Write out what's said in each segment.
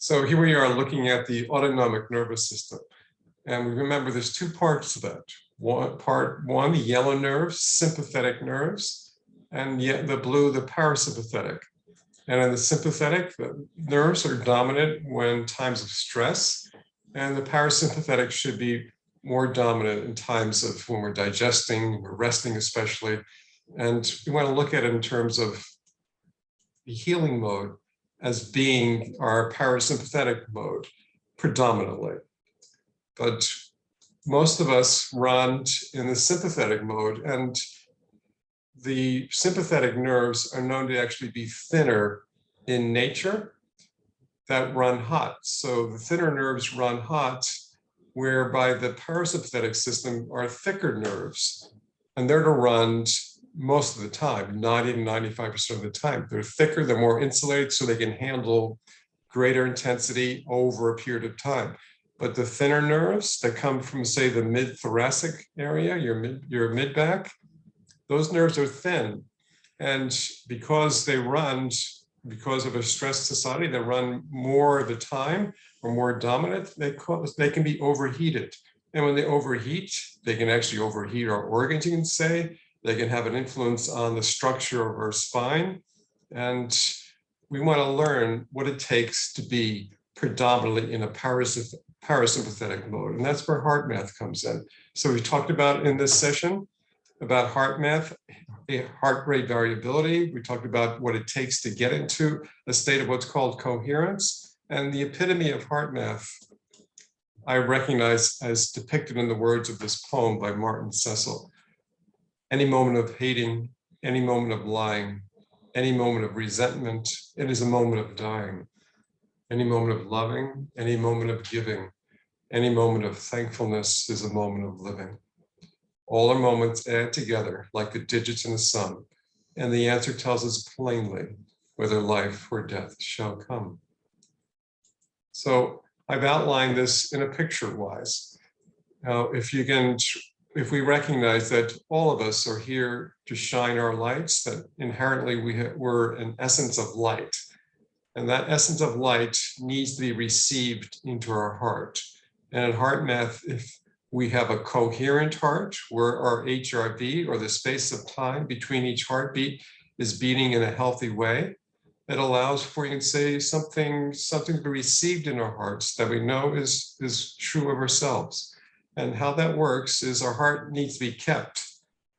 So here we are looking at the autonomic nervous system. And we remember there's two parts to that. Part one, the yellow nerves, sympathetic nerves, and yet the blue, the parasympathetic. And in the sympathetic, the nerves are dominant when times of stress, and the parasympathetic should be more dominant in times of when we're digesting, we're resting especially. And we want to look at it in terms of the healing mode as being our parasympathetic mode predominantly. But most of us run in the sympathetic mode, and the sympathetic nerves are known to actually be thinner in nature that run hot. So the thinner nerves run hot, whereby the parasympathetic system are thicker nerves, and they're to run most of the time, 90 to 95% of the time. They're thicker, they're more insulated, so they can handle greater intensity over a period of time. But the thinner nerves that come from, say, the mid-thoracic area, your mid-back, those nerves are thin. And because they run, because of a stressed society, they run more of the time or more dominant, they can be overheated. And when they overheat, they can actually overheat our organs, you can say. They can have an influence on the structure of our spine. And we want to learn what it takes to be predominantly in a parasympathetic mode. And that's where HeartMath comes in. So we talked about in this session about HeartMath, heart rate variability. We talked about what it takes to get into a state of what's called coherence. And the epitome of HeartMath, I recognize as depicted in the words of this poem by Martin Cecil. Any moment of hating, any moment of lying, any moment of resentment, it is a moment of dying. Any moment of loving, any moment of giving, any moment of thankfulness is a moment of living. All our moments add together like the digits in the sum, and the answer tells us plainly whether life or death shall come. So I've outlined this in a picture-wise. Now, if we recognize that all of us are here to shine our lights, that inherently we're an essence of light, and that essence of light needs to be received into our heart. And in HeartMath, if we have a coherent heart where our HRV, or the space of time between each heartbeat, is beating in a healthy way, it allows for, you can say, something to be received in our hearts that we know is true of ourselves. And how that works is our heart needs to be kept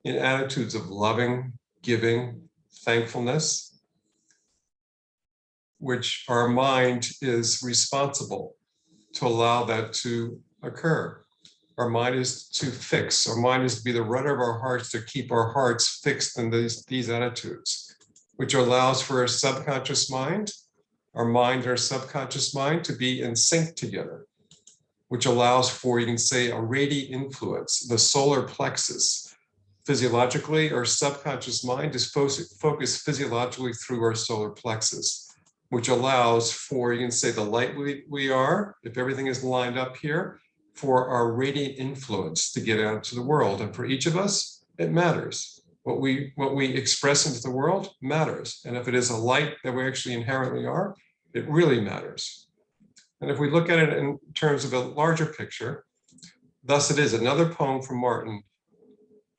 in attitudes of loving, giving, thankfulness, which our mind is responsible to allow that to occur. Our mind is to fix. Our mind is to be the rudder of our hearts, to keep our hearts fixed in these attitudes, which allows for our subconscious mind, our mind and our subconscious mind to be in sync together, which allows for, you can say, a radiant influence, the solar plexus. Physiologically, our subconscious mind is focused physiologically through our solar plexus, which allows for, you can say, the light we are, if everything is lined up here, for our radiant influence to get out to the world. And for each of us, it matters. What we express into the world matters. And if it is a light that we actually inherently are, it really matters. And if we look at it in terms of a larger picture, thus it is another poem from Martin.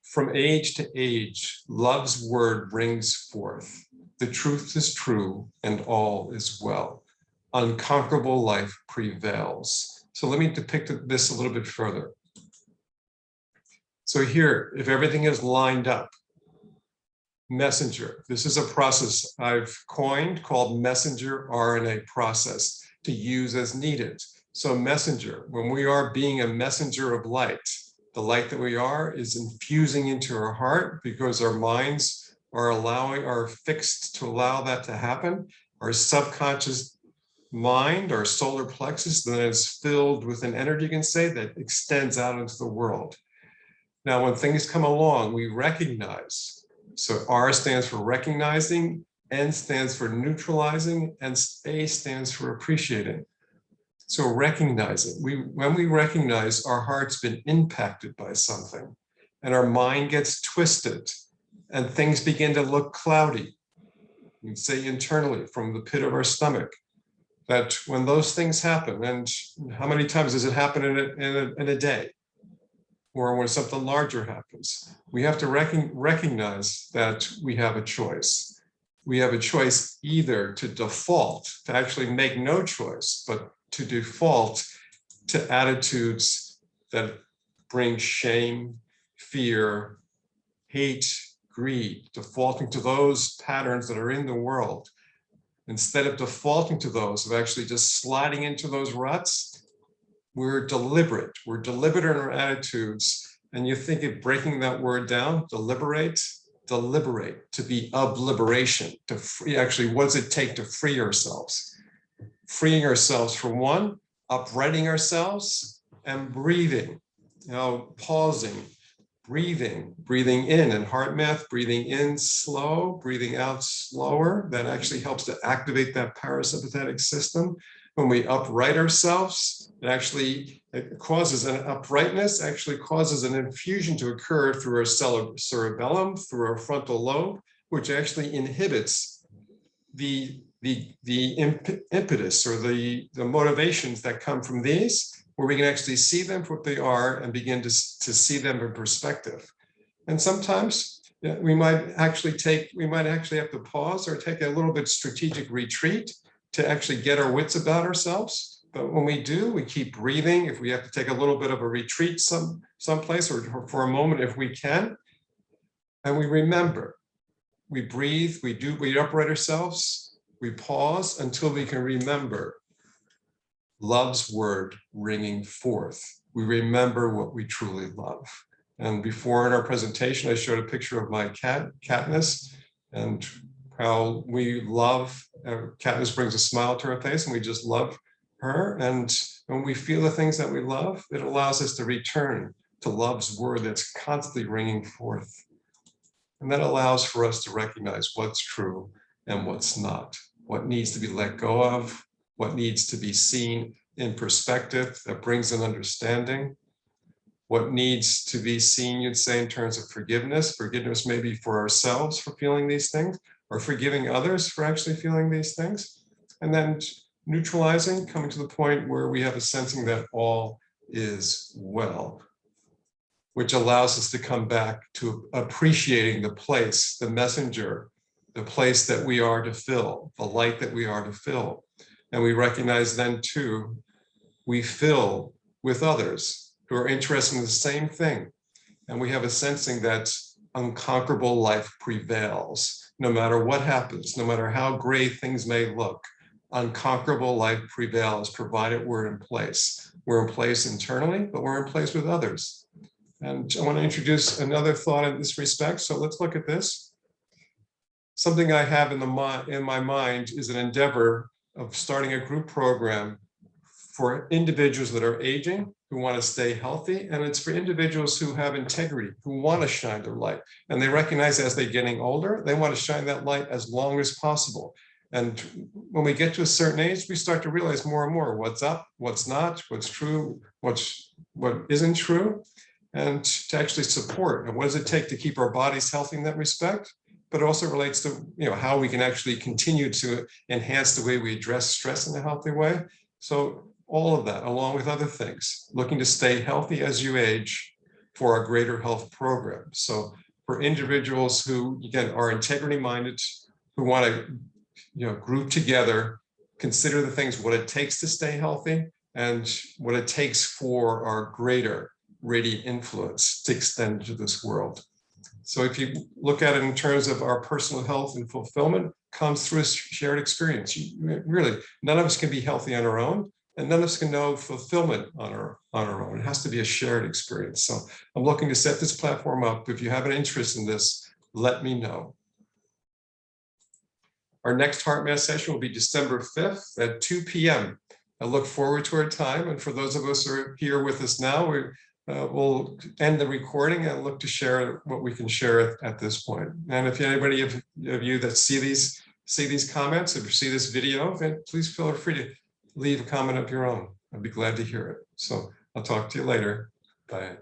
From age to age, love's word rings forth. The truth is true and all is well. Unconquerable life prevails. So let me depict this a little bit further. So here, if everything is lined up, messenger, this is a process I've coined called messenger RNA process to use as needed. So messenger, when we are being a messenger of light, the light that we are is infusing into our heart because our minds are fixed to allow that to happen. Our subconscious mind, our solar plexus, then is filled with an energy, you can say, that extends out into the world. Now, when things come along, we recognize. So R stands for recognizing, N stands for neutralizing, and A stands for appreciating. So recognizing, when we recognize our heart's been impacted by something, and our mind gets twisted, and things begin to look cloudy, you can say internally from the pit of our stomach, that when those things happen, and how many times does it happen in a day, or when something larger happens, we have to recognize that we have a choice. We have a choice either to default, to actually make no choice, but to default to attitudes that bring shame, fear, hate, greed, defaulting to those patterns that are in the world. Instead of defaulting to those, of actually just sliding into those ruts, we're deliberate. We're deliberate in our attitudes. And you think of breaking that word down, deliberate, to be of liberation, to free. Actually, what does it take to free ourselves? Freeing ourselves from one, uprighting ourselves, and breathing, pausing, breathing in, and HeartMath, breathing in slow, breathing out slower. That actually helps to activate that parasympathetic system. When we upright ourselves, it causes an uprightness, actually causes an infusion to occur through our cerebellum, through our frontal lobe, which actually inhibits the impetus or the motivations that come from these, where we can actually see them for what they are and begin to see them in perspective. And sometimes we might actually have to pause or take a little bit strategic retreat to actually get our wits about ourselves. But when we do, we keep breathing. If we have to take a little bit of a retreat someplace, or for a moment if we can, and we remember, we breathe, we upright ourselves, we pause until we can remember love's word ringing forth. We remember what we truly love. And before in our presentation, I showed a picture of my cat, Katniss, and how we love, Katniss brings a smile to her face, and we just love her. And when we feel the things that we love, it allows us to return to love's word that's constantly ringing forth. And that allows for us to recognize what's true and what's not, what needs to be let go of, what needs to be seen in perspective that brings an understanding, what needs to be seen, you'd say, in terms of forgiveness. Forgiveness maybe for ourselves for feeling these things, or forgiving others for actually feeling these things. And then neutralizing, coming to the point where we have a sensing that all is well, which allows us to come back to appreciating the place, the messenger, the place that we are to fill, the light that we are to fill. And we recognize then too, we fill with others who are interested in the same thing. And we have a sensing that unconquerable life prevails. No matter what happens, no matter how gray things may look, unconquerable life prevails, provided we're in place. We're in place internally, but we're in place with others. And I want to introduce another thought in this respect. So let's look at this. Something I have in my mind is an endeavor of starting a group program for individuals that are aging, who want to stay healthy, and it's for individuals who have integrity, who want to shine their light. And they recognize as they're getting older, they want to shine that light as long as possible. And when we get to a certain age, we start to realize more and more what's up, what's not, what's true, what isn't true, and to actually support. And what does it take to keep our bodies healthy in that respect? But it also relates to how we can actually continue to enhance the way we address stress in a healthy way. So all of that, along with other things, looking to stay healthy as you age for our greater health program. So for individuals who, again, are integrity minded, who want to group together, consider the things, what it takes to stay healthy and what it takes for our greater radiant influence to extend to this world. So if you look at it in terms of our personal health and fulfillment, comes through a shared experience. Really, none of us can be healthy on our own, and none of us can know fulfillment on our own. It has to be a shared experience. So I'm looking to set this platform up. If you have an interest in this, let me know. Our next HeartMath session will be December 5th at 2 p.m. I look forward to our time. And for those of us who are here with us now, we'll end the recording and look to share what we can share at this point. And if anybody of you that see these comments, if you see this video, then please feel free to leave a comment of your own. I'd be glad to hear it. So I'll talk to you later. Bye.